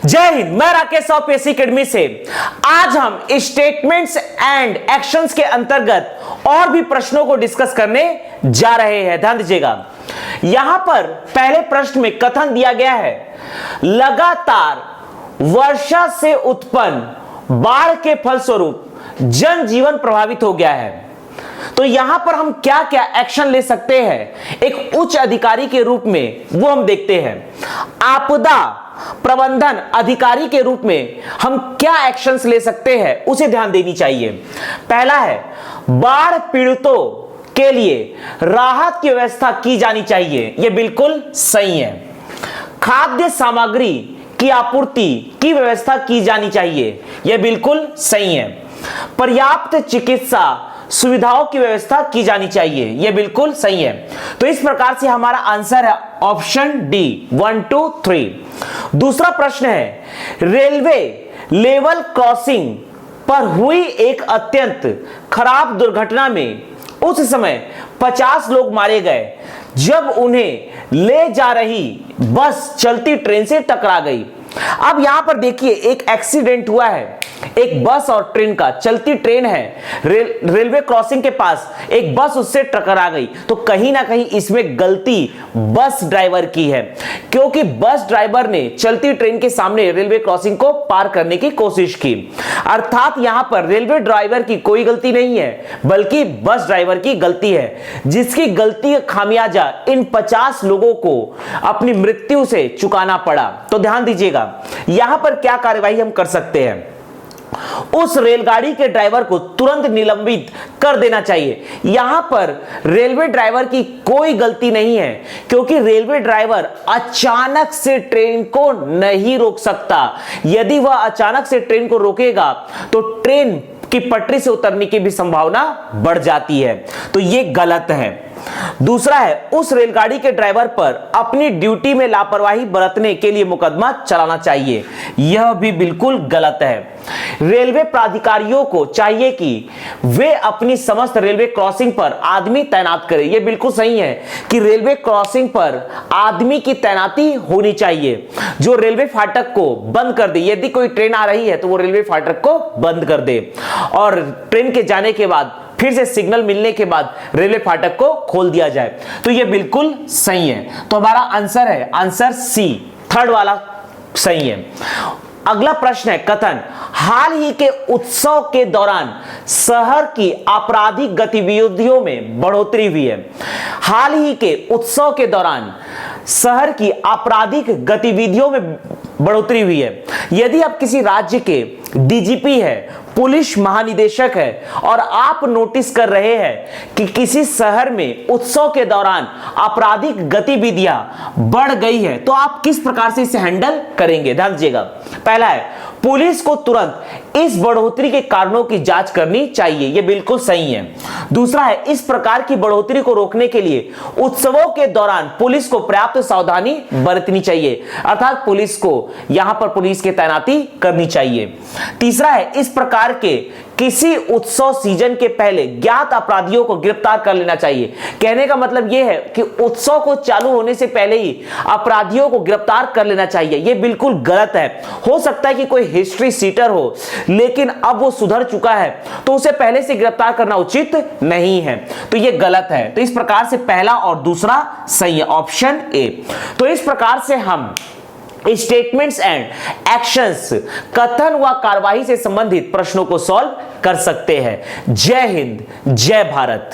जय हिंद। मैं Rakesh PSC academy से आज हम स्टेटमेंट्स एंड एक्शंस के अंतर्गत और भी प्रश्नों को डिस्कस करने जा रहे हैं। ध्यान दीजिएगा, यहां पर पहले प्रश्न में कथन दिया गया है, लगातार वर्षा से उत्पन्न बाढ़ के फलस्वरूप जनजीवन प्रभावित हो गया है। तो यहां पर हम क्या क्या एक्शन ले सकते हैं एक उच्च अधिकारी के रूप में, वो हम देखते हैं। आपदा प्रबंधन अधिकारी के रूप में हम क्या एक्शंस ले सकते हैं उसे ध्यान देनी चाहिए। पहला है, बाढ़ पीड़ितों के लिए राहत की व्यवस्था की जानी चाहिए, यह बिल्कुल सही है। खाद्य सामग्री की आपूर्ति की व्यवस्था की जानी चाहिए, यह बिल्कुल सही है। पर्याप्त चिकित्सा सुविधाओं की व्यवस्था की जानी चाहिए, यह बिल्कुल सही है। तो इस प्रकार से हमारा आंसर है ऑप्शन डी 1 2 3। दूसरा प्रश्न है, रेलवे लेवल क्रॉसिंग पर हुई एक अत्यंत खराब दुर्घटना में उस समय 50 लोग मारे गए जब उन्हें ले जा रही बस चलती ट्रेन से टकरा गई। अब यहां पर देखिए, एक एक्सीडेंट हुआ है, एक बस और ट्रेन का। चलती ट्रेन है, रेलवे क्रॉसिंग के पास एक बस उससे टकरा गई। तो कहीं ना कहीं इसमें गलती बस ड्राइवर की है, क्योंकि बस ड्राइवर ने चलती ट्रेन के सामने रेलवे क्रॉसिंग को पार करने की कोशिश की। अर्थात यहां पर रेलवे ड्राइवर की कोई गलती नहीं है, बल्कि बस ड्राइवर की गलती है, जिसकी गलती का खामियाजा इन 50 लोगों को अपनी मृत्यु से चुकाना पड़ा। तो ध्यान दीजिएगा, यहां पर क्या कार्यवाही हम कर सकते हैं। उस रेलगाड़ी के ड्राइवर को तुरंत निलंबित कर देना चाहिए। यहां पर रेलवे ड्राइवर की कोई गलती नहीं है, क्योंकि रेलवे ड्राइवर अचानक से ट्रेन को नहीं रोक सकता। यदि वह अचानक से ट्रेन को रोकेगा तो ट्रेन की पटरी से उतरने की भी संभावना बढ़ जाती है, तो यह गलत है। दूसरा है, उस रेलगाड़ी के ड्राइवर पर अपनी ड्यूटी में लापरवाही बरतने के लिए मुकदमा चलाना चाहिए, यह भी बिल्कुल गलत है। रेलवे प्राधिकारियों को चाहिए कि वे अपनी समस्त रेलवे क्रॉसिंग पर आदमी तैनात करें, यह बिल्कुल सही है कि रेलवे क्रॉसिंग पर आदमी की तैनाती होनी चाहिए, जो रेलवे फाटक को बंद कर दे। यदि कोई ट्रेन आ रही है तो वो रेलवे फाटक को बंद कर दे, और ट्रेन के जाने के बाद फिर से सिग्नल मिलने के बाद रेलवे फाटक को खोल दिया जाए। तो यह बिल्कुल सही है। तो हमारा आंसर है आंसर सी, थर्ड वाला सही है। अगला प्रश्न है, कथन, हाल ही के उत्सव के दौरान शहर की आपराधिक गतिविधियों में बढ़ोतरी हुई है। हाल ही के उत्सव के दौरान शहर की आपराधिक गतिविधियों में बढ़ोतरी हुई है। यदि आप किसी राज्य के डीजीपी है, पुलिस महानिदेशक है, और आप नोटिस कर रहे हैं कि किसी शहर में उत्सव के दौरान आपराधिक गतिविधियां बढ़ गई है, तो आप किस प्रकार से इसे हैंडल करेंगे। ध्यान दीजिएगा, पहला है, पुलिस को तुरंत इस बढ़ोतरी के कारणों की जांच करनी चाहिए, यह बिल्कुल सही है। दूसरा है, इस प्रकार की बढ़ोतरी को रोकने के लिए उत्सवों के दौरान पुलिस को पर्याप्त सावधानी बरतनी चाहिए, अर्थात पुलिस को यहां पर पुलिस की तैनाती करनी चाहिए। तीसरा है, इस प्रकार के किसी उत्सव सीजन के पहले ज्ञात अपराधियों को गिरफ्तार कर लेना चाहिए। कहने का मतलब यह है कि उत्सव को चालू होने से पहले ही अपराधियों को गिरफ्तार कर लेना चाहिए, यह बिल्कुल गलत है। हो सकता है कि कोई हिस्ट्री सीटर हो, लेकिन अब वो सुधर चुका है, तो उसे पहले से गिरफ्तार करना उचित नहीं है, तो यह गलत है। तो इस प्रकार से पहला और दूसरा सही है, ऑप्शन ए। तो इस प्रकार से हम स्टेटमेंट्स एंड एक्शंस, कथन व कार्यवाही से संबंधित प्रश्नों को सॉल्व कर सकते हैं। जय हिंद, जय भारत।